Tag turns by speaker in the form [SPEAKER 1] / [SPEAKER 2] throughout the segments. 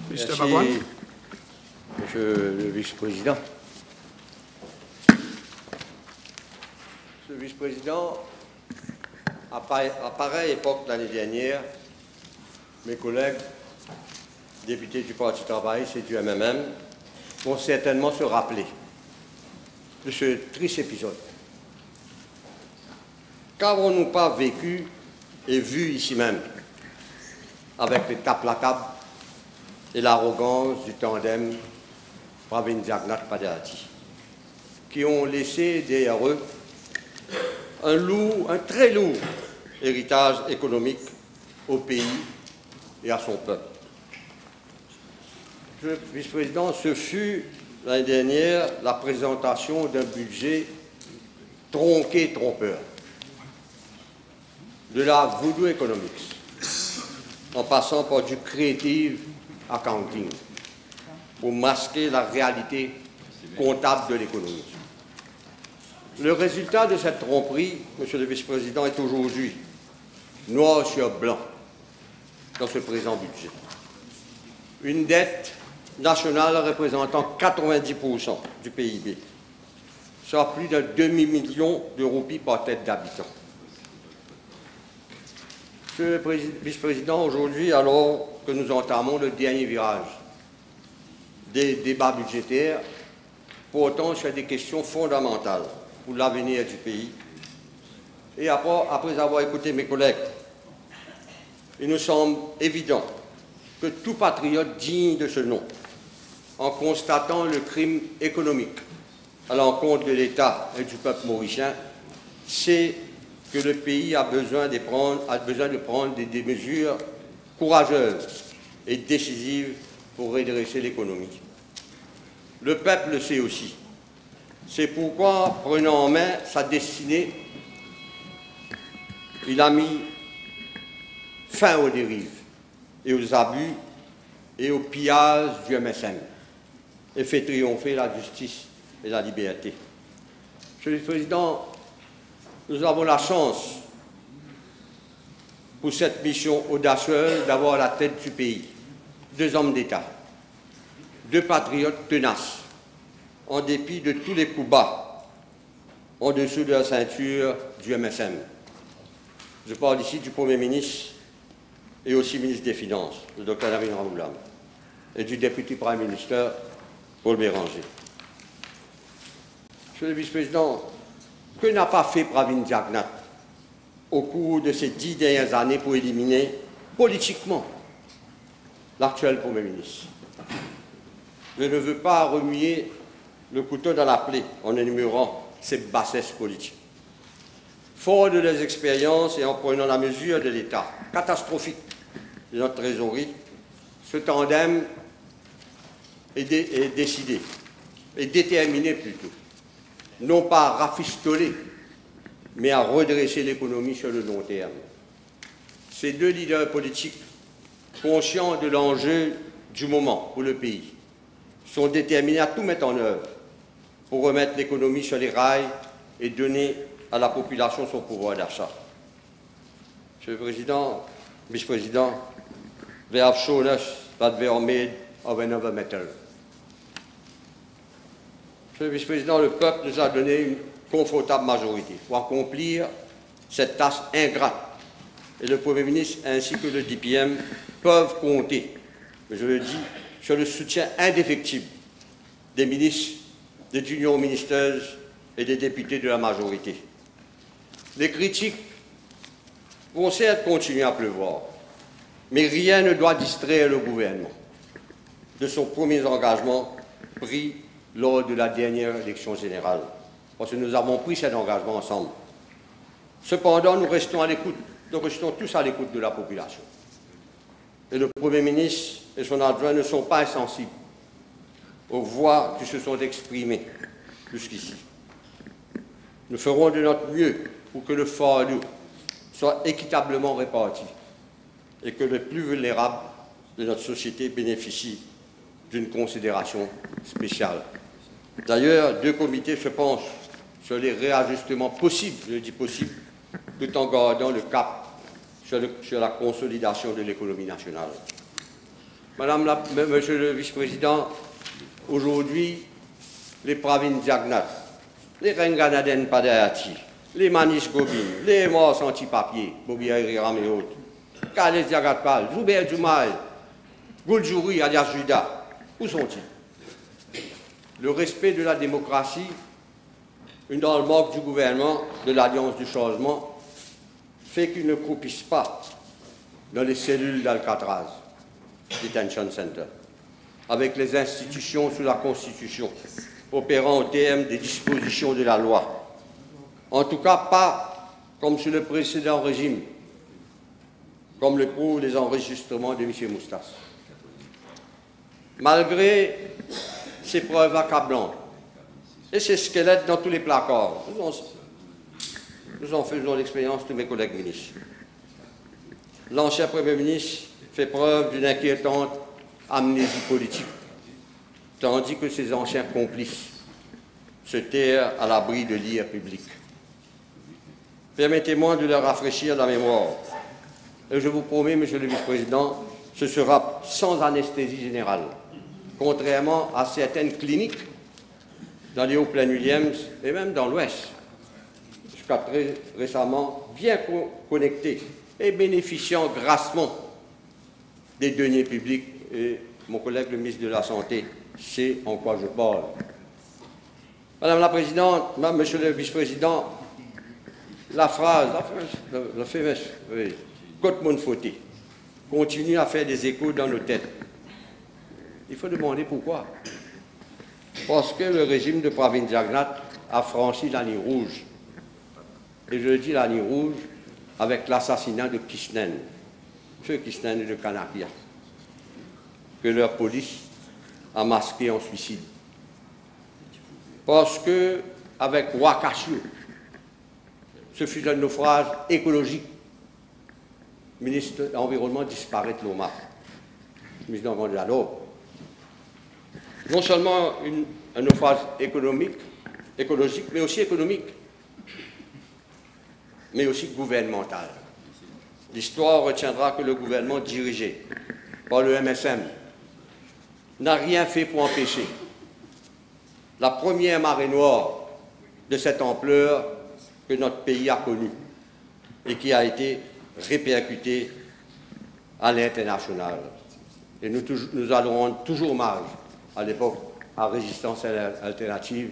[SPEAKER 1] Merci, Monsieur le vice-président. Monsieur le vice-président, à pareille époque l'année dernière, mes collègues, députés du Parti travail et du MMM, vont certainement se rappeler de ce triste épisode. Qu'avons-nous pas vécu et vu ici même avec les tapes la table et l'arrogance du tandem Pravin Jagnat-Padayati, qui ont laissé derrière eux un très lourd héritage économique au pays et à son peuple. Monsieur le vice-président, ce fut l'année dernière la présentation d'un budget tronqué trompeur, de la voodoo economics, en passant par du creative accounting, pour masquer la réalité comptable de l'économie. Le résultat de cette tromperie, Monsieur le vice-président, est aujourd'hui noir sur blanc dans ce présent budget. Une dette nationale représentant 90% du PIB, soit plus d'un demi-million de roupies par tête d'habitant. Monsieur le vice-président, aujourd'hui, alors que nous entamons le dernier virage des débats budgétaires, portant sur des questions fondamentales pour l'avenir du pays, et après avoir écouté mes collègues, il nous semble évident que tout patriote digne de ce nom, en constatant le crime économique à l'encontre de l'État et du peuple mauricien, sait que le pays a besoin de prendre des mesures courageuses et décisives pour redresser l'économie. Le peuple le sait aussi. C'est pourquoi, prenant en main sa destinée, il a mis fin aux dérives et aux abus et au pillage du MSM et fait triompher la justice et la liberté. Monsieur le Président, nous avons la chance, pour cette mission audacieuse, d'avoir à la tête du pays deux hommes d'État, deux patriotes tenaces, en dépit de tous les coups bas, en dessous de la ceinture du MSM. Je parle ici du Premier ministre et aussi ministre des Finances, le Dr Narendra Moulam, et du député Prime Minister, Paul Béranger. Monsieur le vice-président, que n'a pas fait Pravin Jagnat au cours de ces 10 dernières années pour éliminer politiquement l'actuel Premier ministre? Je ne veux pas remuer le couteau dans la plaie en énumérant ces bassesses politiques. Fort de leurs expériences et en prenant la mesure de l'état catastrophique de notre trésorerie, ce tandem est décidé, et déterminé plutôt, non pas à rafistoler, mais à redresser l'économie sur le long terme. Ces deux leaders politiques, conscients de l'enjeu du moment pour le pays, sont déterminés à tout mettre en œuvre pour remettre l'économie sur les rails et donner à la population son pouvoir d'achat. Monsieur le Président, Vice-président, we have shown us that we are made of another metal. Monsieur le Vice-président, le peuple nous a donné une confortable majorité pour accomplir cette tâche ingrate. Et le Premier ministre ainsi que le DPM peuvent compter, je le dis, sur le soutien indéfectible des ministres, des unions ministérielles et des députés de la majorité. Les critiques vont certes continuer à pleuvoir, mais rien ne doit distraire le gouvernement de son premier engagement pris lors de la dernière élection générale, parce que nous avons pris cet engagement ensemble. Cependant, nous restons tous à l'écoute de la population. Et le Premier ministre et son adjoint ne sont pas insensibles aux voix qui se sont exprimées jusqu'ici. Nous ferons de notre mieux pour que le fardeau soit équitablement réparti et que les plus vulnérables de notre société bénéficient d'une considération spéciale. D'ailleurs, deux comités se penchent sur les réajustements possibles, je dis possibles, tout en gardant le cap sur la consolidation de l'économie nationale. Monsieur le vice-président, aujourd'hui, les Pravin Jagnat, les Renganaden Padayati, les Manish Gobin, les Morts anti-papiers, Bobi Ram et autres, Khaled Diagatpal, Joubert Joumaï, Gouljouri, alias Judas, où sont-ils? Le respect de la démocratie, dans le manque du gouvernement de l'Alliance du changement, fait qu'ils ne croupissent pas dans les cellules d'Alcatraz, Detention Center, avec les institutions sous la Constitution, opérant au terme des dispositions de la loi. En tout cas, pas comme sous le précédent régime, comme le prouvent les enregistrements de M. Moustas. Malgré ces preuves accablantes et ces squelettes dans tous les placards, nous en faisons l'expérience de mes collègues ministres. L'ancien Premier ministre fait preuve d'une inquiétante amnésie politique, tandis que ses anciens complices se terrent à l'abri de l'ire public. Permettez-moi de leur rafraîchir la mémoire. Et je vous promets, Monsieur le Vice-président, ce sera sans anesthésie générale, contrairement à certaines cliniques dans les Hauts-Plaines-Williams et même dans l'Ouest, jusqu'à très récemment bien connectés et bénéficiant grassement des deniers publics. Et mon collègue le ministre de la Santé sait en quoi je parle. Madame la Présidente, Monsieur le Vice-président, la phrase, la fameuse, oui, Côte Monfauté, continue à faire des échos dans nos têtes. Il faut demander pourquoi. Parce que le régime de Pravin Jagnat a franchi la ligne rouge. Et je dis la ligne rouge avec l'assassinat de Kishnen, feu Kishnen et de Kanakia, que leur police a masqué en suicide. Parce que, avec Wakashio, ce fut un naufrage écologique. Le ministre de l'Environnement disparaît de l'OMA, le ministre de l'Environnement. Non seulement un naufrage écologique, mais aussi économique, mais aussi gouvernemental. L'histoire retiendra que le gouvernement dirigé par le MSM n'a rien fait pour empêcher la première marée noire de cette ampleur que notre pays a connue et qui a été répercutée à l'international. Et nous allons rendre toujours hommage à l'époque à Résistance Alternative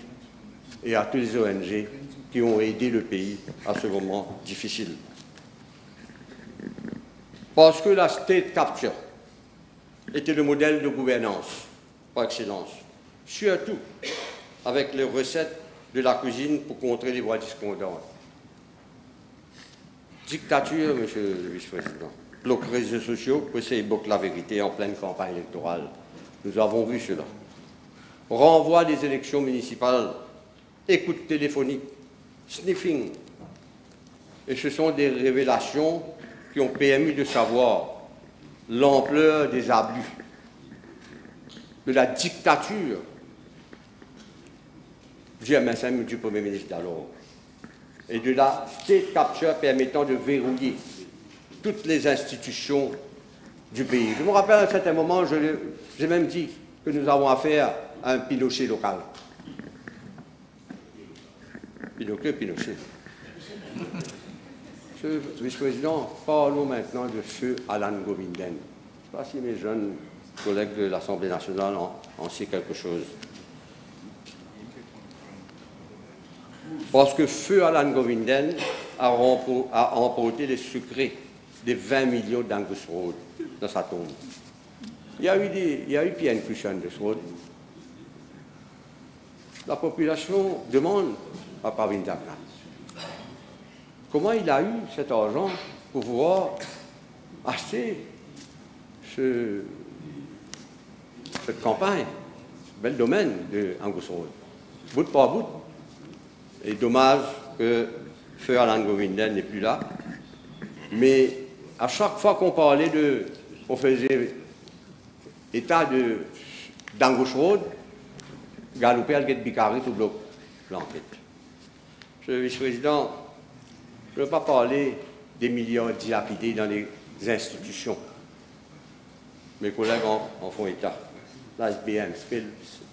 [SPEAKER 1] et à tous les ONG qui ont aidé le pays à ce moment difficile. Parce que la State Capture était le modèle de gouvernance par excellence, surtout avec les recettes de la cuisine pour contrer les voix discordantes. Dictature, Monsieur le Vice-président. Bloc réseaux sociaux, que c'est évoque la vérité en pleine campagne électorale. Nous avons vu cela. Renvoi des élections municipales, écoute téléphonique, sniffing. Et ce sont des révélations qui ont permis de savoir l'ampleur des abus, de la dictature du MSM du Premier ministre d'alors, et de la state capture permettant de verrouiller toutes les institutions du pays. Je me rappelle à un certain moment, j'ai même dit que nous avons affaire à un Pinochet local. Pinochet. Monsieur le Vice-président, parlons maintenant de feu Alan Govinden. Je ne sais pas si mes jeunes collègues de l'Assemblée nationale en savent quelque chose. Parce que feu Alan Govinden a emporté les secrets des 20 millions d'Angus Road dans sa tombe. Il y a eu Pierre Cushion de ce road. La population demande à Pravin Jagnat comment il a eu cet argent pour pouvoir acheter cette campagne, ce bel domaine de Angus Road, bout par bout. Et dommage que feu Alan Govinden n'est plus là. Mais à chaque fois qu'on parlait on faisait état d'Angus Road, galopé al get bicari tout bloc l'enquête. Monsieur le vice-président, je ne veux pas parler des milliards dilapidés dans les institutions, mes collègues en font état. La SBM,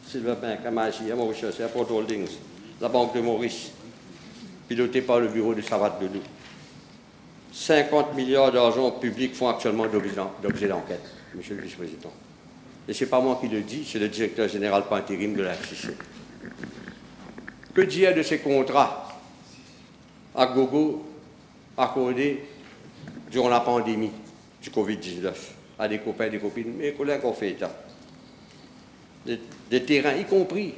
[SPEAKER 1] Silverbank, MIC, Mauritius, Airport Holdings, la Banque de Maurice, pilotée par le bureau de Savate Doudou. 50 milliards d'argent public font actuellement d'objet d'enquête, Monsieur le Vice-président. Et ce n'est pas moi qui le dis, c'est le directeur général par intérim de la FCC. Que dire de ces contrats à gogo accordés durant la pandémie du Covid-19 à des copains et des copines? Mes collègues ont fait état. Des terrains, y compris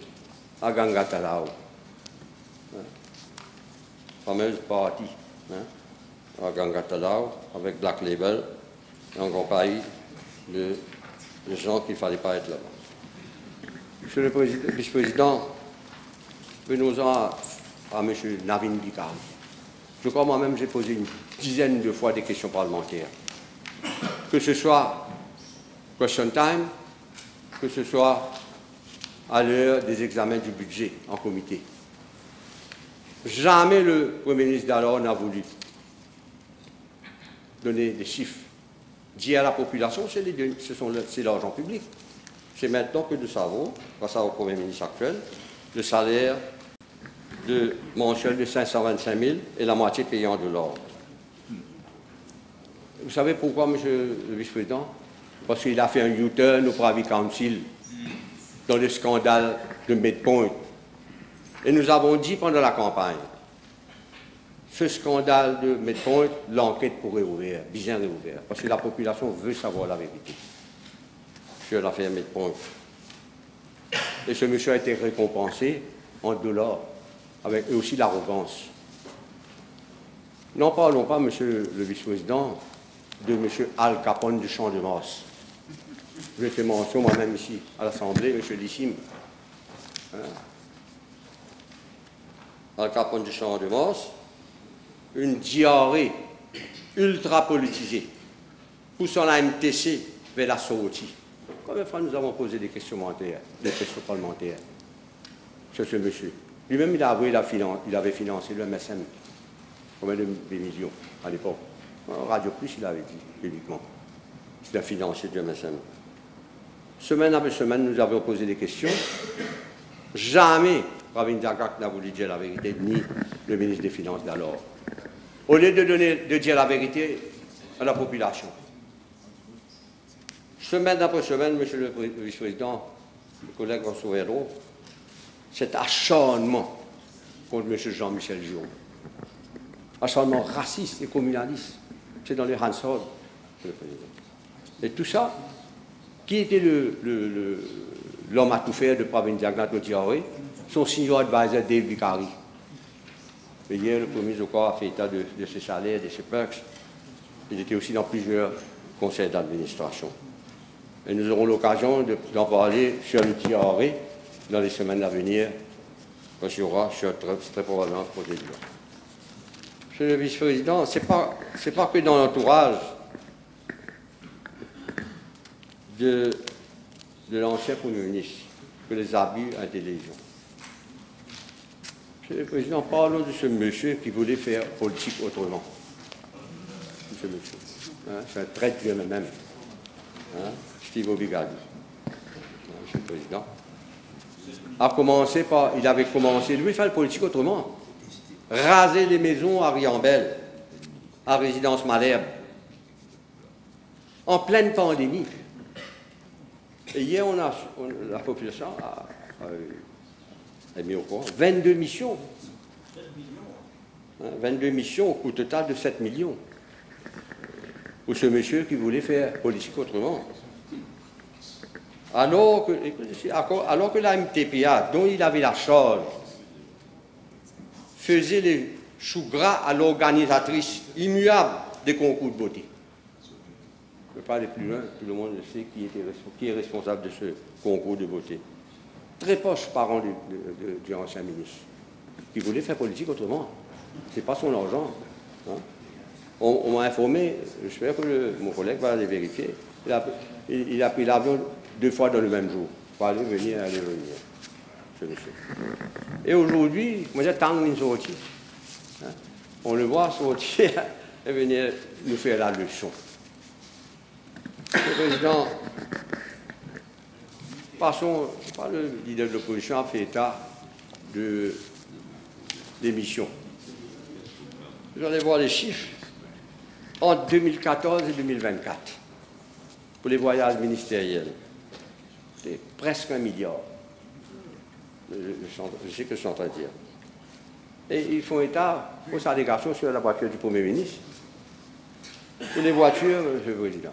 [SPEAKER 1] à Gangatalao. Fameuse partie à Gangatalao avec Black Label en compagnie de gens qu'il ne fallait pas être là-bas. Monsieur le Vice-président, venons-en à M. Navin Bikar. Je crois moi-même j'ai posé une dizaine de fois des questions parlementaires. Que ce soit question time, que ce soit à l'heure des examens du budget en comité. Jamais le Premier ministre d'alors n'a voulu donner des chiffres. Dire à la population, c'est l'argent public. C'est maintenant que nous savons, grâce au Premier ministre actuel, le salaire mensuel de 525 000 et la moitié payant de l'ordre. Vous savez pourquoi, Monsieur le Vice-président? Parce qu'il a fait un U-turn au Privy Council dans le scandale de Midpoint. Et nous avons dit pendant la campagne, ce scandale de Midpoint, l'enquête pourrait ouvrir, bien réouvrir, parce que la population veut savoir la vérité sur l'affaire Midpoint. Et ce monsieur a été récompensé en dollars, avec aussi l'arrogance. N'en parlons pas, Monsieur le Vice-président, de Monsieur Al Capone du Champ de Mars. Je fais mention moi-même ici à l'Assemblée, Monsieur Lissim. Al Capone du Champ de Mars, une diarrhée ultra politisée, poussant la MTC vers la sortie. Combien de fois nous avons posé des questions parlementaires sur ce monsieur? Lui-même, il a avoué, il avait financé le MSM. Combien de millions à l'époque? Radio Plus, il avait dit publiquement. C'est un financier du MSM. Semaine après semaine, nous avons posé des questions. Jamais Pravin Jagak n'a voulu dire la vérité, ni le ministre des Finances d'alors. Au lieu de dire la vérité à la population. Semaine après semaine, Monsieur le Vice-président, le collègue Rousseau-Hérault, cet acharnement contre M. Jean-Michel Giron. Acharnement raciste et communaliste. C'est dans les Hansard, Monsieur le Président. Et tout ça, qui était l'homme à tout faire de Pravin Jagnath Diaré? Son senior advisor Dave Vicari. Et hier, le Premier ministre a fait état de ses salaires, de ses perks. Il était aussi dans plusieurs conseils d'administration. Et nous aurons l'occasion d'en parler sur le Diaré dans les semaines à venir, quand il y aura très probablement ce projet de loi. Monsieur le Vice-président, ce n'est pas que dans l'entourage de l'ancien Premier ministre que les abus ont été légion. Monsieur le Président, parlons de ce monsieur qui voulait faire politique autrement. Ce monsieur. C'est un traître lui-même. Steve Obigadi. Monsieur le Président. Il avait commencé, lui, faire la politique autrement. Raser les maisons à Riambel, à Résidence Malherbe, en pleine pandémie. Et hier, la population a mis au courant 22 missions. 22 missions au coût total de 7 millions. Pour ce monsieur qui voulait faire politique autrement. Alors que la MTPA, dont il avait la charge, faisait les choux gras à l'organisatrice immuable des concours de beauté. Je ne peux pas aller plus loin, tout le monde le sait qui est responsable de ce concours de beauté. Très proche parent du ancien ministre, qui voulait faire politique autrement. Ce n'est pas son argent. On m'a informé, j'espère que mon collègue va aller vérifier, il a pris l'avion 2 fois dans le même jour, pour aller revenir. Ce monsieur. Et aujourd'hui, moi j'ai tant de sortir. On le voit sortir et venir nous faire la leçon. Monsieur le Président, le leader de l'opposition a fait état des missions. Vous allez voir les chiffres entre 2014 et 2024 pour les voyages ministériels. C'est presque 1 milliard. Je sais ce que je suis en train de dire. Et ils font état pour sa délégation sur la voiture du Premier ministre. Pour les voitures, monsieur le Président,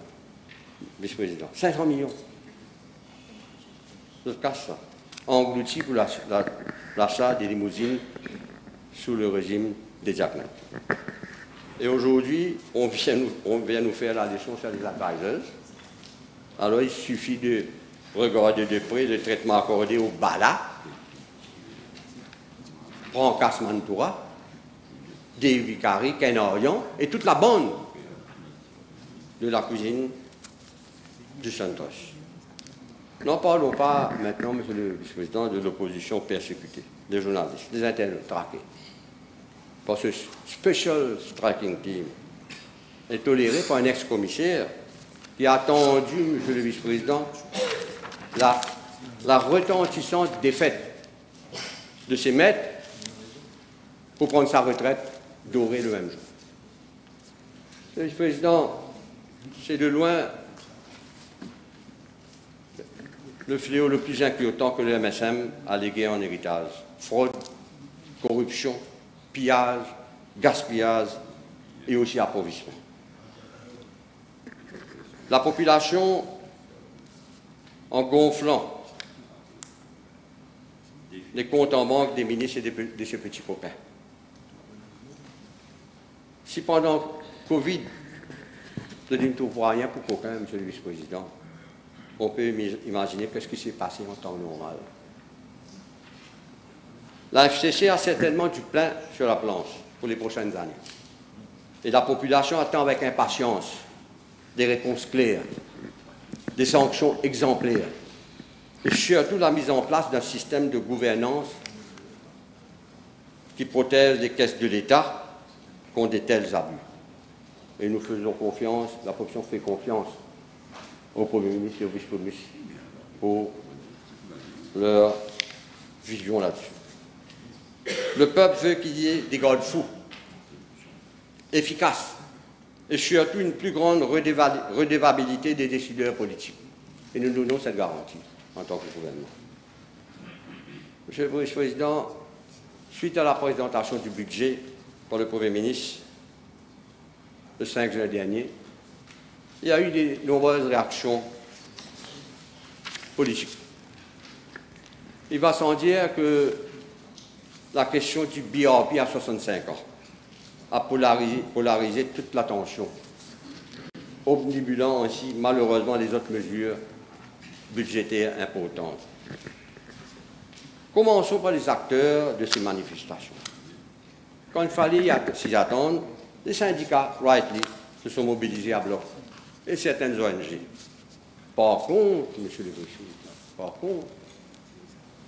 [SPEAKER 1] vice-président, 500 millions. Je casse ça. Englouti pour l'achat des limousines sous le régime des Jacquemin. Et aujourd'hui, on vient nous faire la leçon sur les advisors. Alors il suffit de regarder de près le traitement accordé au Bala, Brancas Mantoura, Dave Vicari, Ken Orion et toute la bande de la cuisine du Santos. N'en parlons pas maintenant, monsieur le vice-président, de l'opposition persécutée, des journalistes, des internautes traqués. Parce que ce Special Striking Team est toléré par un ex-commissaire qui a attendu, monsieur le vice-président, la retentissante défaite de ses maîtres pour prendre sa retraite dorée le même jour. Monsieur le vice-président, c'est de loin le fléau le plus inquiétant que le MSM a légué en héritage. Fraude, corruption, pillage, gaspillage et aussi appauvrissement. La population, en gonflant les comptes en banque des ministres et de ses petits copains. Si pendant Covid, je ne trouve rien pour coquin, monsieur le vice-président, on peut imaginer ce qui s'est passé en temps normal. La FCC a certainement du pain sur la planche pour les prochaines années. Et la population attend avec impatience des réponses claires, des sanctions exemplaires, et surtout la mise en place d'un système de gouvernance qui protège les caisses de l'État contre de tels abus. Et nous faisons confiance, la population fait confiance au Premier ministre et au Vice-Premier ministre pour leur vision là-dessus. Le peuple veut qu'il y ait des garde-fous efficaces et surtout une plus grande redevabilité des décideurs politiques. Et nous donnons cette garantie en tant que gouvernement. Monsieur le Vice-président, suite à la présentation du budget par le Premier ministre le 5 juin dernier, il y a eu de nombreuses réactions politiques. Il va sans dire que la question du BRP à 65 ans a polarisé toute l'attention, omnibulant ainsi malheureusement les autres mesures budgétaires importantes. Commençons par les acteurs de ces manifestations. Quand il fallait s'y attendre, les syndicats, rightly, se sont mobilisés à bloc, et certaines ONG. Par contre, monsieur le président, par contre,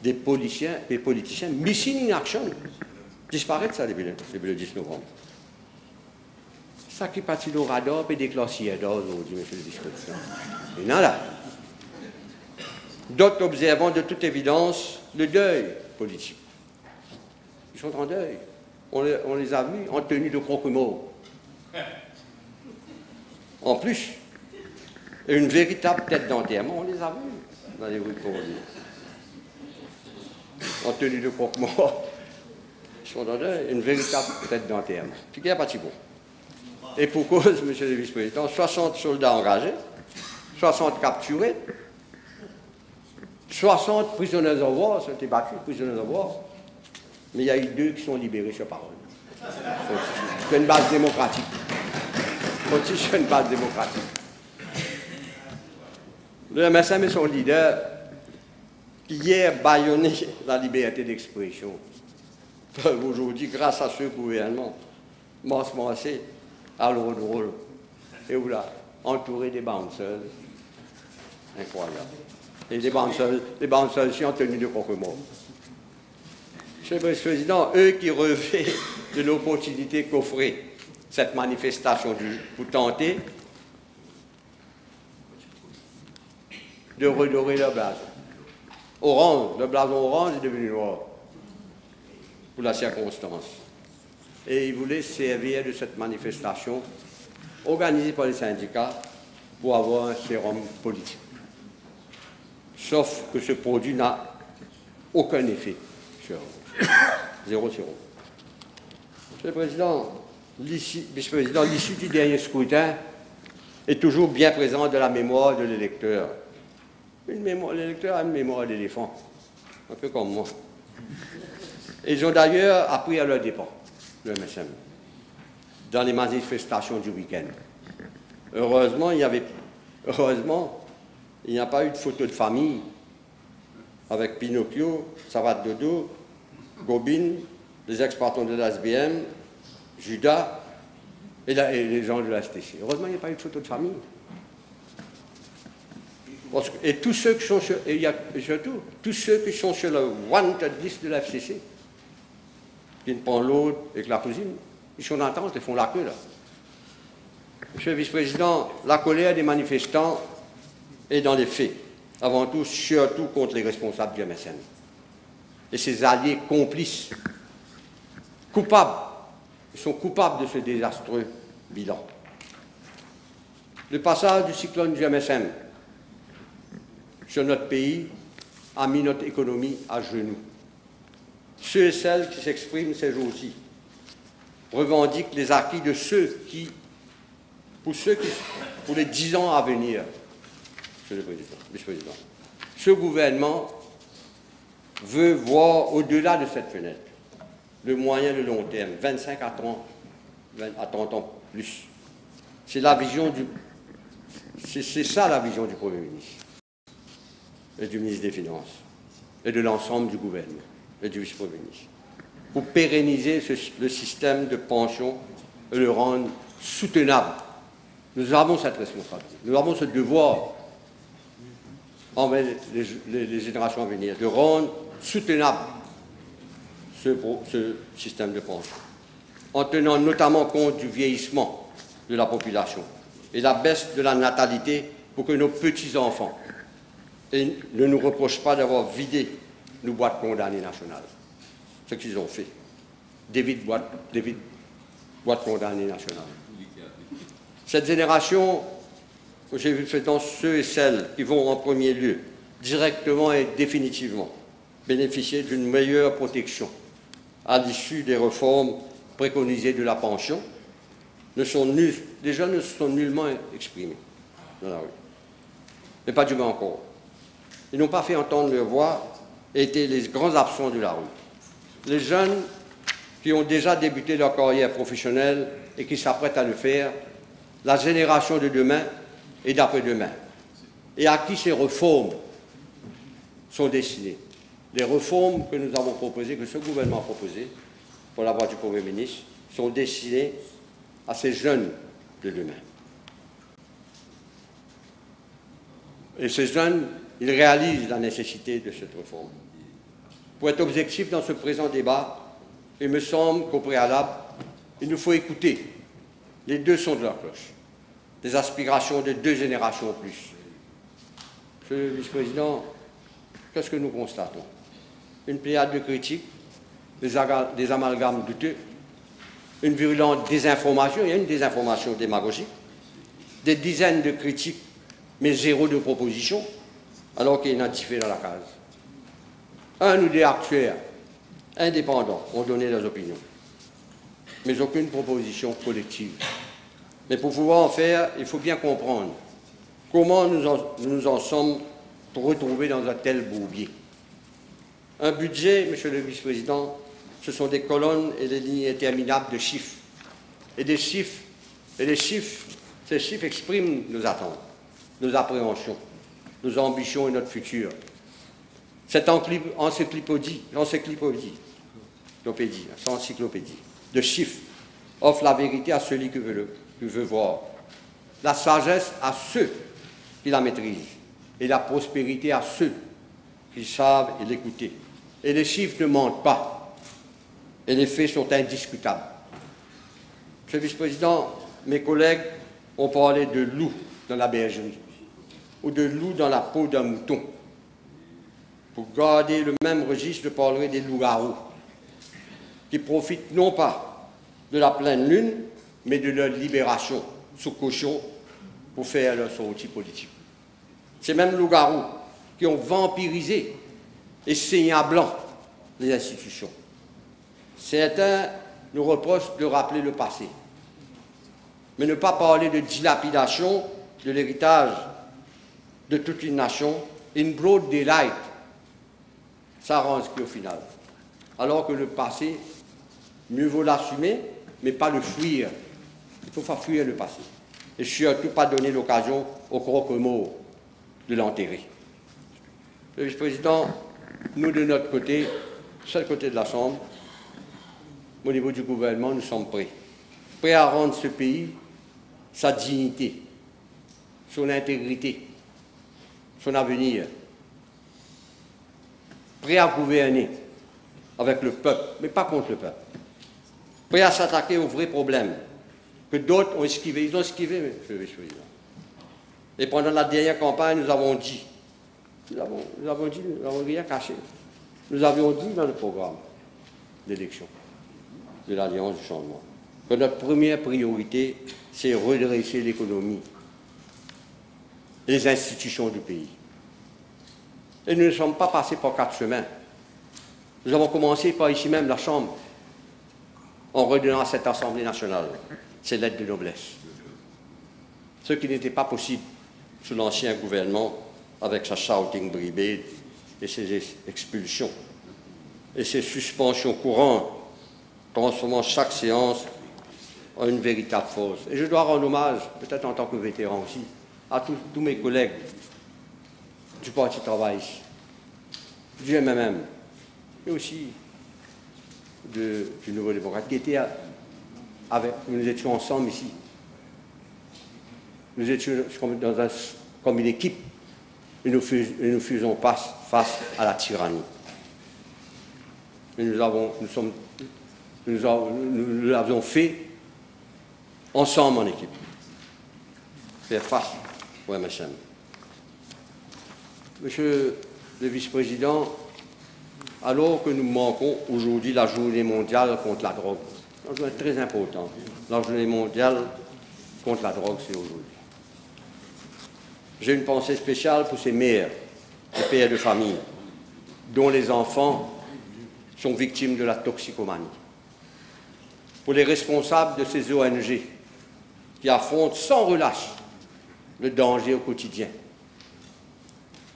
[SPEAKER 1] des politiciens missing in action, disparaissent ça depuis le 10 novembre. Ça qui est parti au radar et des classiers aujourd'hui, monsieur le vice-président. Et non là. D'autres observant de toute évidence le deuil politique. Ils sont en deuil. On les a vus en tenue de croque-mort. En plus, une véritable tête d'enterrement, on les a vus dans les rues de Cordoue. En tenue de croque-mort, ils sont en deuil, une véritable tête d'enterrement. Ce qui n'est pas si bon. Et pour cause, monsieur le vice-président, 60 soldats engagés, 60 capturés, 60 prisonniers de war, sont été battus, prisonniers de war, mais il y a eu 2 qui sont libérés sur parole. C'est une base démocratique. C'est une base démocratique. Le MSM et son leader, qui hier bâillonné la liberté d'expression, peuvent aujourd'hui, grâce à ce gouvernement, massé à l'eau de rôle, et voilà, entouré des bouncers. Incroyable. Et des bouncers aussi en tenue de croque-mort. Monsieur le Président, eux qui rêvaient de l'opportunité qu'offrait cette manifestation pour tenter de redorer leur blason. orange, le blason orange est devenu noir pour la circonstance. Et il voulait se servir de cette manifestation organisée par les syndicats pour avoir un sérum politique. Sauf que ce produit n'a aucun effet sur zéro. Monsieur le Président, Vice-président, l'issue du dernier scrutin est toujours bien présente dans la mémoire de l'électeur. L'électeur a une mémoire d'éléphant, un peu comme moi. Ils ont d'ailleurs appris à leur dépens, le MSM, dans les manifestations du week-end. Heureusement, il n'y a pas eu de photo de famille avec Pinocchio, Savate Dodo, Gobine, les ex-patrons de l'ASBM, Judas et les gens de la STC. Heureusement, il n'y a pas eu de photo de famille. Et tous ceux qui sont sur, surtout, tous ceux qui sont sur le wanted list de la FCC, qui ne prennent l'autre avec la cousine, ils sont en attente, ils font la queue là. Monsieur le Vice-président, la colère des manifestants est dans les faits, avant tout, surtout contre les responsables du MSN et ses alliés complices, coupables. Ils sont coupables de ce désastreux bilan. Le passage du cyclone du MSM sur notre pays a mis notre économie à genoux. Ceux et celles qui s'expriment ces jours-ci revendiquent les acquis de ceux qui, pour les 10 ans à venir, Monsieur le Vice-président, ce gouvernement veut voir au-delà de cette fenêtre le moyen et le long terme, 25 à 30 ans plus. C'est la vision c'est ça la vision du Premier ministre et du ministre des Finances et de l'ensemble du gouvernement et du vice-premier ministre, pour pérenniser le système de pension et le rendre soutenable. Nous avons cette responsabilité, nous avons ce devoir envers les générations à venir, de rendre soutenable ce système de pension, en tenant notamment compte du vieillissement de la population et la baisse de la natalité pour que nos petits-enfants ne nous reprochent pas d'avoir vidé nos boîtes condamnées nationales. Ce qu'ils ont fait. Des vides boîtes condamnées nationales. Cette génération, j'ai vu fait dans ceux et celles qui vont en premier lieu, directement et définitivement, bénéficier d'une meilleure protection à l'issue des réformes préconisées de la pension, les jeunes ne se sont nullement exprimés dans la rue. Mais pas du moins encore. Ils n'ont pas fait entendre leur voix et étaient les grands absents de la rue. Les jeunes qui ont déjà débuté leur carrière professionnelle et qui s'apprêtent à le faire, la génération de demain et d'après-demain, et à qui ces réformes sont destinées. Les réformes que nous avons proposées, que ce gouvernement a proposées, pour la voix du Premier ministre, sont destinées à ces jeunes de demain. Et ces jeunes, ils réalisent la nécessité de cette réforme. Pour être objectif dans ce présent débat, il me semble qu'au préalable, il nous faut écouter les deux sons de leur cloche, des aspirations de deux générations au plus. Monsieur le Vice-président, qu'est-ce que nous constatons? Une pléiade de critiques, des amalgames douteux, une virulente désinformation, il y a une désinformation démagogique, des dizaines de critiques, mais zéro de propositions, alors qu'il est identifié dans la case. Un ou des actuaires indépendants ont donné leurs opinions, mais aucune proposition collective. Mais pour pouvoir en faire, il faut bien comprendre comment nous en sommes pour retrouver dans un tel bourbier. Un budget, Monsieur le Vice-président, ce sont des colonnes et des lignes interminables de chiffres. Et ces chiffres expriment nos attentes, nos appréhensions, nos ambitions et notre futur. Cette encyclopédie de chiffres offre la vérité à celui qui veut voir, la sagesse à ceux qui la maîtrisent et la prospérité à ceux qui savent l'écouter. Et les chiffres ne mentent pas et les faits sont indiscutables. Monsieur le Vice-président, mes collègues ont parlé de loup dans la bergerie ou de loup dans la peau d'un mouton. pour garder le même registre, je parlerai des loups-garous, qui profitent non pas de la pleine lune, mais de leur libération sous caution pour faire leur sortie politique. Ces mêmes loups-garous qui ont vampirisé et saigné à blanc les institutions. Certains nous reprochent de rappeler le passé, mais ne pas parler de dilapidation de l'héritage de toute une nation, in broad daylight, ça rend ce au final. Alors que le passé, mieux vaut l'assumer, mais pas le fuir. Il ne faut pas fuir le passé. Et surtout pas donner l'occasion au croque-mort de l'enterrer. Le vice-président, nous de notre côté, seul côté de la Chambre, au niveau du gouvernement, nous sommes prêts. Prêts à rendre ce pays sa dignité, son intégrité, son avenir. Prêts à gouverner avec le peuple, mais pas contre le peuple. Prêts à s'attaquer aux vrais problèmes que d'autres ont esquivés. Ils ont esquivé, monsieur le vice-président. Et pendant la dernière campagne, nous avons dit, nous n'avons rien caché. Nous avions dit dans le programme d'élection de l'Alliance du Changement que notre première priorité, c'est redresser l'économie et les institutions du pays. Et nous ne sommes pas passés par 4 chemins. Nous avons commencé par ici même la Chambre, en redonnant à cette Assemblée nationale ses lettres de noblesse. Ce qui n'était pas possible sous l'ancien gouvernement avec sa shouting brigade et ses expulsions et ses suspensions courantes, transformant chaque séance en une véritable force. Et je dois rendre hommage, peut-être en tant que vétéran aussi, à tous mes collègues du Parti travailliste, du MMM, mais aussi du Nouveau démocrate, qui étaient avec, nous étions ensemble ici. Nous étions comme une équipe et nous faisions face à la tyrannie. Et nous l'avions fait ensemble en équipe. Faire face au MSM. Monsieur le vice-président, alors que nous manquons aujourd'hui la journée mondiale contre la drogue, c'est très important. La journée mondiale contre la drogue, c'est aujourd'hui. J'ai une pensée spéciale pour ces mères et pères de famille dont les enfants sont victimes de la toxicomanie. Pour les responsables de ces ONG qui affrontent sans relâche le danger au quotidien,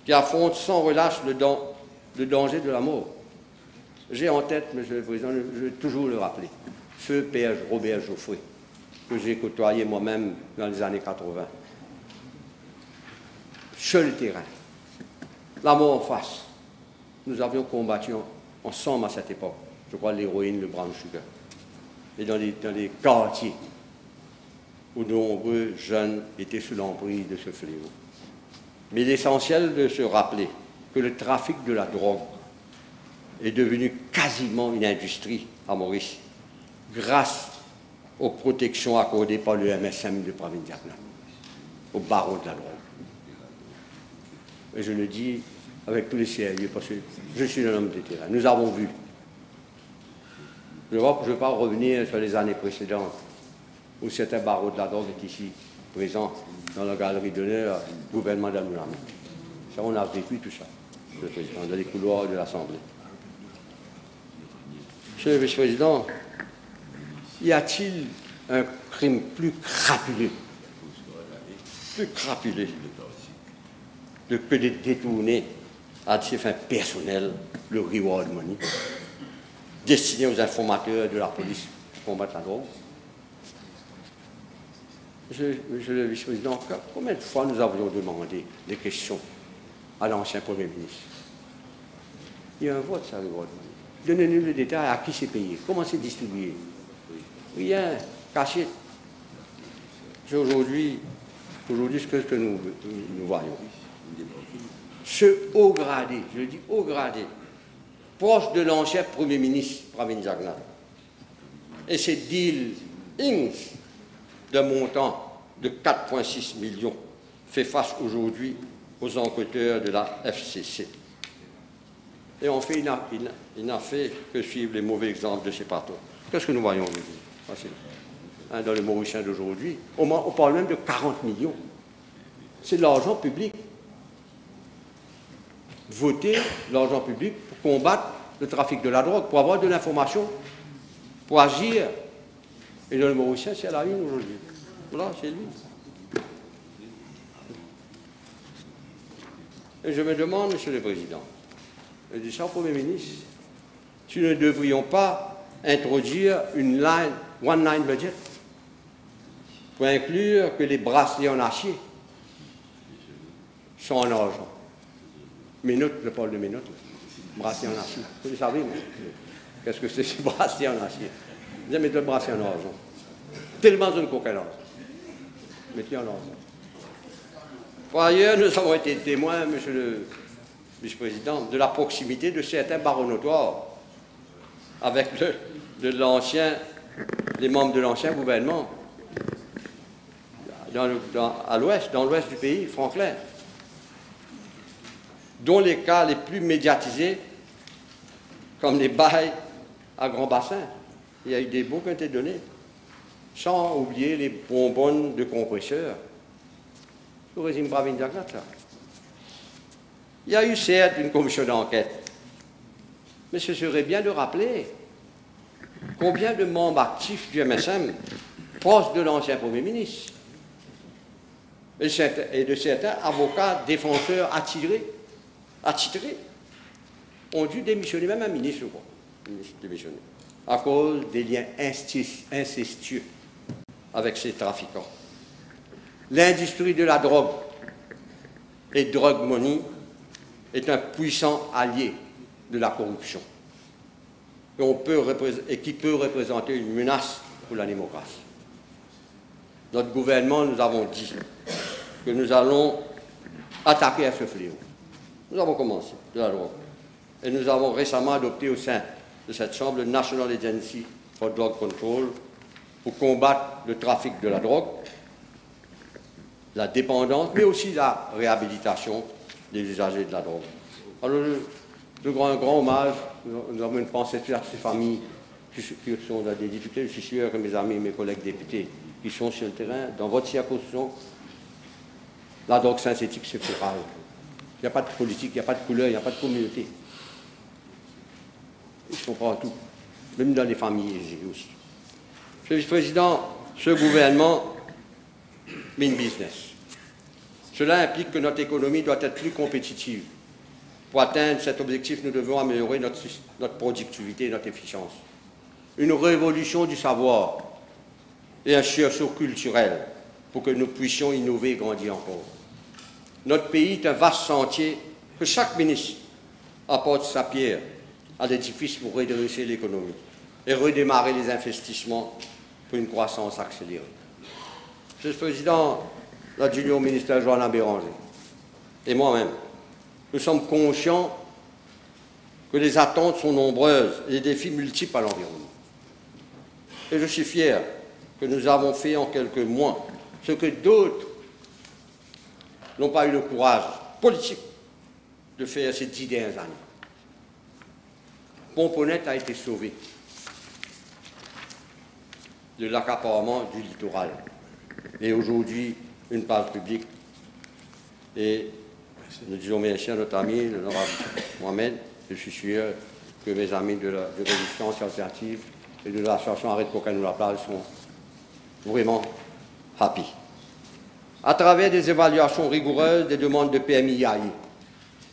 [SPEAKER 1] qui affrontent sans relâche le danger de la mort. J'ai en tête, monsieur le Président, je vais toujours le rappeler, feu Père Robert Geoffroy, que j'ai côtoyé moi-même dans les années 80. Sur le terrain, la mort en face. Nous avions combattu ensemble à cette époque, je crois l'héroïne, le brown sugar, et dans les quartiers où de nombreux jeunes étaient sous l'emprise de ce fléau. Mais l'essentiel de se rappeler que le trafic de la drogue est devenu quasiment une industrie à Maurice, grâce aux protections accordées par le MSM de Pravin Jagnat, au barreau de la drogue. Et je le dis avec tous les sérieux, parce que je suis un homme de terrain. Nous avons vu. Je ne veux pas revenir sur les années précédentes, où certains barreaux de la drogue est ici, présent dans la galerie d'honneur du gouvernement d'Anoulami. Ça, on a vécu tout ça, le président, dans les couloirs de l'Assemblée. Monsieur le vice-président, y a-t-il un crime plus crapuleux que de détourner à ses fins personnelles le reward money destiné aux informateurs de la police pour combattre la drogue? Monsieur le vice-président, combien de fois nous avions demandé des questions à l'ancien Premier ministre? Il y a un vote, ça, reward money. Donnez-nous le détail, à qui c'est payé, comment c'est distribué. Rien, caché. C'est aujourd'hui ce que nous voyons. Ce haut gradé, je le dis haut gradé, proche de l'ancien Premier ministre Pravin Jagnat, et ces deals Inc. d'un montant de 4,6 millions fait face aujourd'hui aux enquêteurs de la FCC. Et en fait, il n'a fait que suivre les mauvais exemples de ses patrons. Qu'est-ce que nous voyons aujourd'hui dans le Mauricien d'aujourd'hui? On parle même de 40 millions. C'est de l'argent public. Voter l'argent public pour combattre le trafic de la drogue, pour avoir de l'information, pour agir. Et dans le Mauricien, c'est à la une aujourd'hui. Voilà, c'est lui. Et je me demande, Monsieur le Président, je dis ça au Premier ministre, si nous ne devrions pas introduire une line, one line budget, pour inclure que les bracelets en acier sont en argent. Minute, je parle de minute, bracelet en acier. Vous le savez, qu'est-ce que c'est ce bracelet en acier? Vous mettez le bracelet en argent. Tellement une concurrence. Mettez en argent. Par ailleurs, nous avons été témoins, Monsieur le Vice-président, de la proximité de certains barons notoires avec les membres de l'ancien gouvernement à l'ouest, dans l'ouest du pays, Franklin, dont les cas les plus médiatisés, comme les bails à grand bassin. Il y a eu des baux qui ont été donnés, sans oublier les bonbonnes de compresseurs. Le régime Bravindiac, ça. Il y a eu certes une commission d'enquête, mais ce serait bien de rappeler combien de membres actifs du MSM, proches de l'ancien Premier ministre, et de certains avocats défenseurs attitrés, ont dû démissionner, même un ministre, je crois, démissionner, à cause des liens incestueux avec ces trafiquants. L'industrie de la drogue et drug money est un puissant allié de la corruption et qui peut représenter une menace pour la démocratie. Notre gouvernement, nous avons dit que nous allons attaquer à ce fléau. Nous avons commencé de la drogue. Et nous avons récemment adopté au sein de cette Chambre le National Agency for Drug Control pour combattre le trafic de la drogue, la dépendance, mais aussi la réhabilitation des usagers de la drogue. Alors, un grand hommage, nous avons une pensée à ces familles qui sont des députés. Je suis sûr que mes amis, mes collègues députés qui sont sur le terrain, dans votre circonscription, la drogue synthétique, c'est féral. Il n'y a pas de politique, il n'y a pas de couleur, il n'y a pas de communauté. Ils sont partout, même dans les familles aisées aussi. Monsieur le Vice-président, ce gouvernement mean business. Cela implique que notre économie doit être plus compétitive. Pour atteindre cet objectif, nous devons améliorer notre productivité et notre efficience. Une révolution du savoir et un sursaut culturel pour que nous puissions innover et grandir encore. Notre pays est un vaste chantier que chaque ministre apporte sa pierre à l'édifice pour redresser l'économie et redémarrer les investissements pour une croissance accélérée. Monsieur le Président, l'adjoint au ministère Joanna Béranger et moi-même, nous sommes conscients que les attentes sont nombreuses et les défis multiples à l'environnement. Et je suis fier que nous avons fait en quelques mois ce que d'autres n'ont pas eu le courage politique de faire ces 10 dernières années. Pomponnet a été sauvé de l'accaparement du littoral. Et aujourd'hui, une place publique. Et nous disons merci à notre ami, l'honorable Mohamed. Je suis sûr que mes amis de Résistance Alternative et de l'association Arrête Coca nous la place sont vraiment happy. À travers des évaluations rigoureuses des demandes de PMI-AI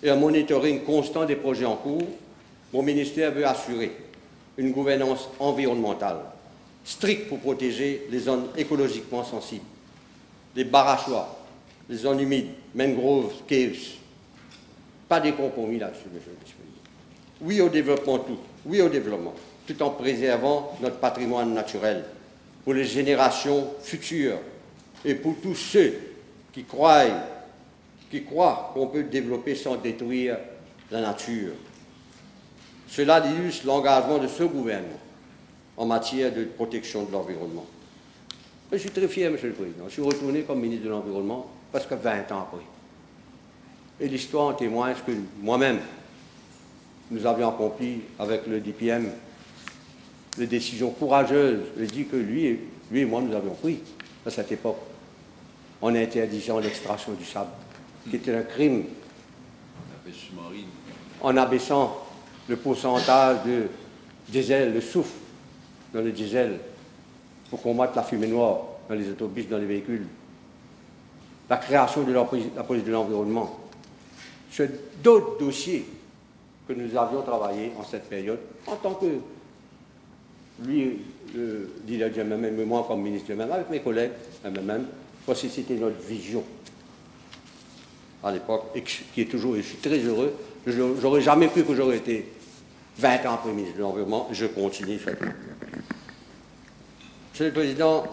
[SPEAKER 1] et un monitoring constant des projets en cours, mon ministère veut assurer une gouvernance environnementale stricte pour protéger les zones écologiquement sensibles, les barachois, les zones humides, mangroves, caves. Pas de compromis là-dessus, monsieur le Président. Oui au développement tout en préservant notre patrimoine naturel pour les générations futures et pour tous ceux qui croient qu'on peut développer sans détruire la nature. Cela illustre l'engagement de ce gouvernement en matière de protection de l'environnement. Je suis très fier, Monsieur le Président. Je suis retourné comme ministre de l'Environnement presque 20 ans après. Et l'histoire en témoigne que moi-même, nous avions accompli avec le DPM des décisions courageuses, je dis que lui et moi, nous avions pris à cette époque en interdisant l'extraction du sable, qui était un crime, en abaissant le pourcentage de diesel, le soufre dans le diesel, pour combattre la fumée noire dans les autobus, dans les véhicules, la création de la police de l'environnement. Sur d'autres dossiers que nous avions travaillé en cette période, en tant que lui, le leader du MMM, et moi comme ministre du MMM, avec mes collègues MMM, parce que c'était notre vision à l'époque, et qui est toujours, et je suis très heureux, j'aurais jamais cru que j'aurais été 20 ans après ministre de l'Environnement, je continue ça. Monsieur le Président,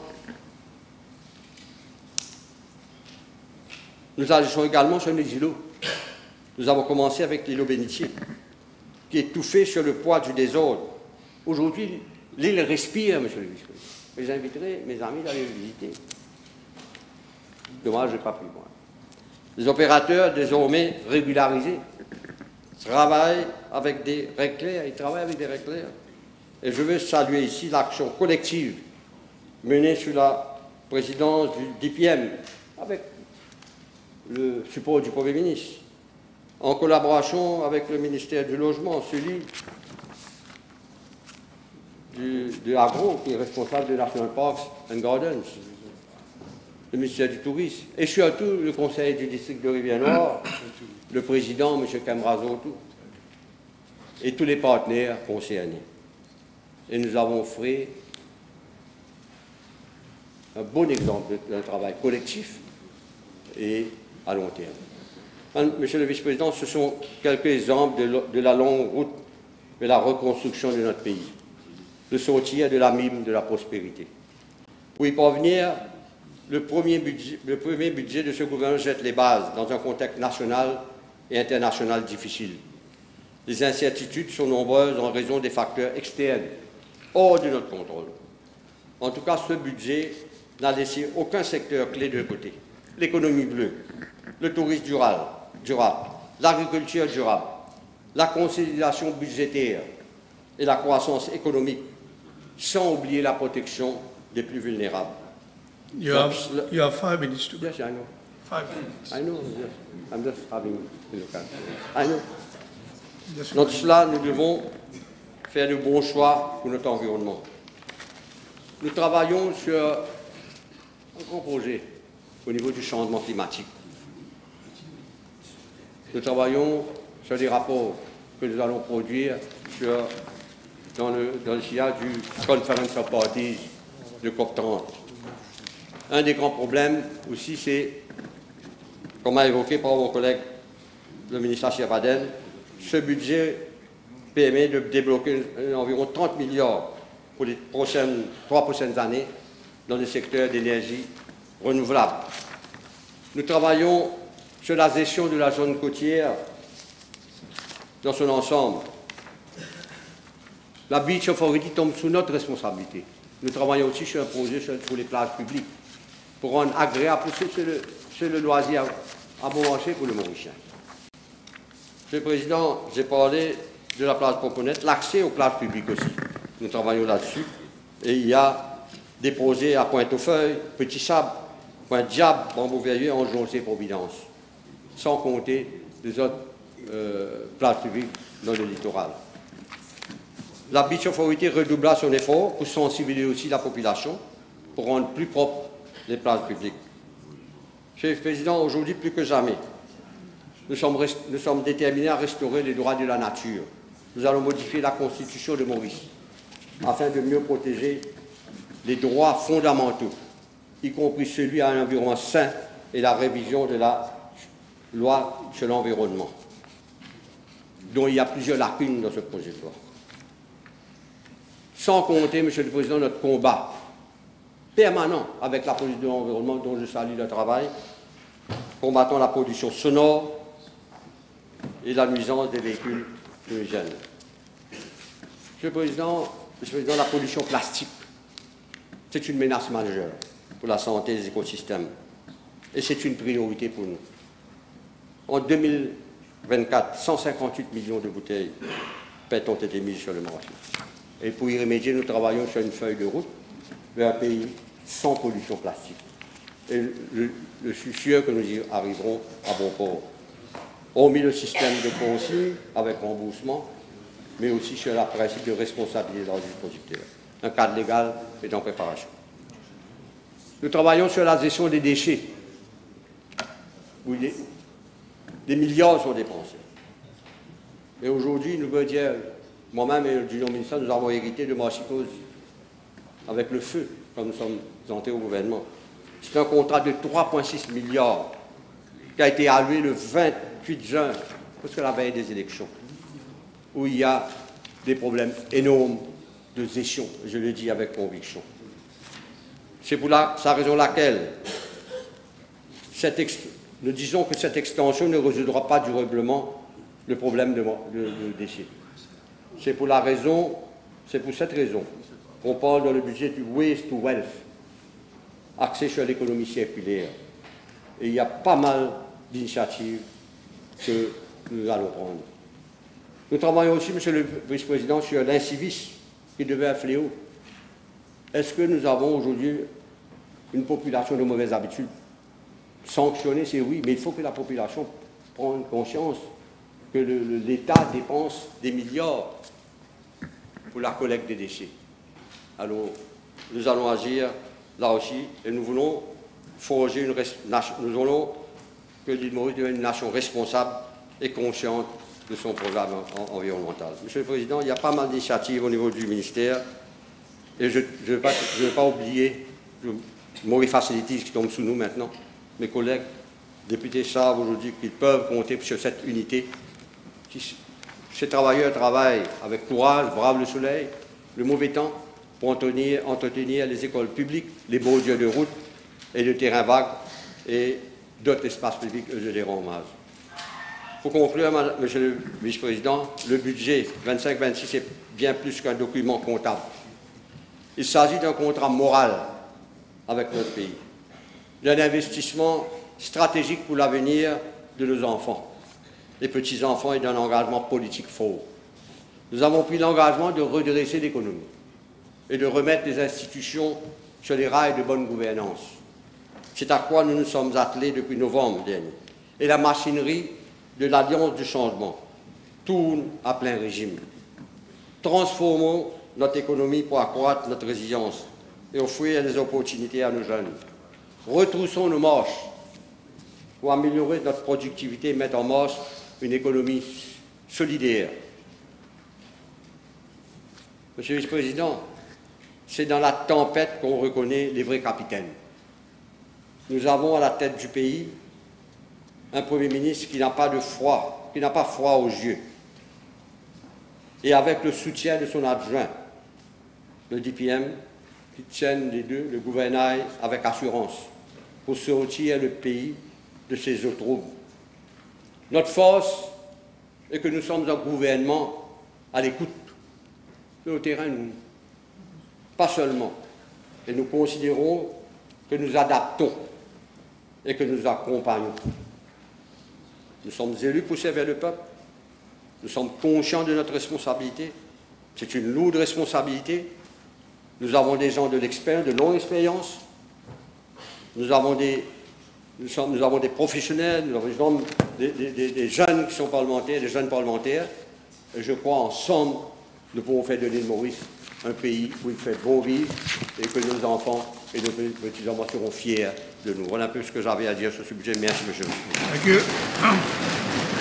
[SPEAKER 1] nous agissons également sur les îlots. Nous avons commencé avec l'îlot Bénitier, qui est étouffé sur le poids du désordre. Aujourd'hui, l'île respire, monsieur le vice-président. J'inviterai mes amis d'aller le visiter. Dommage, je n'ai pas pu moi. Les opérateurs, désormais régularisés, travaillent avec des règles claires. Ils travaillent avec des règles claires. Et je veux saluer ici l'action collective menée sous la présidence du DPM, avec le support du Premier ministre, en collaboration avec le ministère du Logement, celui de l'Agro, qui est responsable de National Parks and Gardens, le ministère du Tourisme, et surtout le conseil du district de Rivière-Noire, le président, M. Camrazotou, et tous les partenaires concernés. Et nous avons fait un bon exemple d'un travail collectif et à long terme. Monsieur le vice-président, ce sont quelques exemples de la longue route de la reconstruction de notre pays, de sortir de la mine de la prospérité. Pour y parvenir, le premier budget de ce gouvernement jette les bases dans un contexte national et international difficile. Les incertitudes sont nombreuses en raison des facteurs externes, hors de notre contrôle. En tout cas, ce budget n'a laissé aucun secteur clé de côté. L'économie bleue, le tourisme durable, l'agriculture durable, la consolidation budgétaire et la croissance économique, sans oublier la protection des plus vulnérables.
[SPEAKER 2] You have 5 minutes to go.
[SPEAKER 1] Yes, I know.
[SPEAKER 2] 5 minutes.
[SPEAKER 1] I know, yes. I'm just having a look at it. I know.
[SPEAKER 2] Just
[SPEAKER 1] Dans cela, nous devons faire de bons choix pour notre environnement. Nous travaillons sur un grand projet au niveau du changement climatique. Nous travaillons sur des rapports que nous allons produire dans le sillage du Conference of Parties de COP30. Un des grands problèmes aussi, c'est, comme a évoqué par mon collègue le ministre Achir-Baden, ce budget permet de débloquer environ 30 milliards pour les 3 prochaines années dans le secteur d'énergie renouvelable. Nous travaillons sur la gestion de la zone côtière dans son ensemble. La Beach Authority tombe sous notre responsabilité. Nous travaillons aussi sur un projet pour les plages publiques, pour rendre agréable, c'est le loisir à bon marché pour le Mauricien. Monsieur le Président, j'ai parlé de la plage Pomponette, l'accès aux plages publiques aussi. Nous travaillons là-dessus. Et il y a des projets à Pointe-aux-Feuilles, Petit Sable, Pointe-Diable, Bambou-Veilleux, Ange-Joncé, Providence. Sans compter les autres plages publiques dans le littoral. La Beach Authority redoubla son effort pour sensibiliser aussi la population, pour rendre plus propres les plages publiques. Monsieur le Président, aujourd'hui plus que jamais, nous sommes déterminés à restaurer les droits de la nature. Nous allons modifier la Constitution de Maurice afin de mieux protéger les droits fondamentaux, y compris celui à un environnement sain et la révision de la loi sur l'environnement, dont il y a plusieurs lacunes dans ce projet de loi. Sans compter, Monsieur le Président, notre combat permanent avec la police de l'environnement, dont je salue le travail, combattant la pollution sonore et la nuisance des véhicules fumigènes. Monsieur le Président, la pollution plastique, c'est une menace majeure pour la santé des écosystèmes et c'est une priorité pour nous. En 24, 158 millions de bouteilles PET ont été mises sur le marché. Et pour y remédier, nous travaillons sur une feuille de route vers un pays sans pollution plastique. Et je suis sûr que nous y arriverons à bon port. Hormis le système de consigne avec remboursement, mais aussi sur le principe de responsabilité du producteur. Un cadre légal est en préparation. Nous travaillons sur la gestion des déchets, où des milliards sont dépensés. Et aujourd'hui, nous pouvons dire, moi-même et le ministère, nous avons hérité de Massicose avec le feu, quand nous sommes entrés au gouvernement. C'est un contrat de 3,6 milliards qui a été alloué le 28 juin, parce que la veille des élections, où il y a des problèmes énormes de gestion, je le dis avec conviction. C'est pour sa raison laquelle nous disons que cette extension ne résoudra pas durablement le problème de déchets. C'est pour cette raison qu'on parle dans le budget du Waste to Wealth, axé sur l'économie circulaire. Et il y a pas mal d'initiatives que nous allons prendre. Nous travaillons aussi, Monsieur le Vice-président, sur l'incivisme qui devait un fléau. Est-ce que nous avons aujourd'hui une population de mauvaises habitudes? Sanctionner, c'est oui, mais il faut que la population prenne conscience que l'État dépense des milliards pour la collecte des déchets. Alors, nous allons agir là aussi, et nous voulons forger nous voulons que l'île Maurice devienne une nation responsable et consciente de son programme environnemental. Monsieur le Président, il y a pas mal d'initiatives au niveau du ministère, et je ne veux pas oublier Maurice Facilities qui tombe sous nous maintenant. Mes collègues députés savent aujourd'hui qu'ils peuvent compter sur cette unité. Ces travailleurs travaillent avec courage, bravent le soleil, le mauvais temps, pour entretenir les écoles publiques, les bordures de route et le terrain vague et d'autres espaces publics, je les rends hommage. Pour conclure, Monsieur le Vice-président, le budget 25-26 est bien plus qu'un document comptable. Il s'agit d'un contrat moral avec notre pays, d'un investissement stratégique pour l'avenir de nos enfants, les petits-enfants, et d'un engagement politique fort. Nous avons pris l'engagement de redresser l'économie et de remettre les institutions sur les rails de bonne gouvernance. C'est à quoi nous nous sommes attelés depuis novembre dernier. Et la machinerie de l'Alliance du changement tourne à plein régime. Transformons notre économie pour accroître notre résilience et offrir des opportunités à nos jeunes. Retroussons nos marches pour améliorer notre productivité et mettre en marche une économie solidaire. Monsieur le Vice-président, c'est dans la tempête qu'on reconnaît les vrais capitaines. Nous avons à la tête du pays un Premier ministre qui n'a pas froid aux yeux. Et avec le soutien de son adjoint, le DPM, qui tiennent les deux le gouvernail avec assurance pour sortir le pays de ses eaux troubles. Notre force est que nous sommes un gouvernement à l'écoute de nos terrains, nous. Pas seulement. Et nous considérons que nous adaptons et que nous accompagnons. Nous sommes élus pour servir le peuple. Nous sommes conscients de notre responsabilité. C'est une lourde responsabilité. Nous avons des gens de l'expérience, de longue expérience. Nous avons des professionnels, nous avons des jeunes qui sont parlementaires, des jeunes parlementaires. Et je crois ensemble, nous pouvons faire de l'île Maurice un pays où il fait bon vivre et que nos enfants et nos petits-enfants seront fiers de nous. Voilà un peu ce que j'avais à dire sur ce budget. Merci, monsieur le Président.
[SPEAKER 2] Thank you.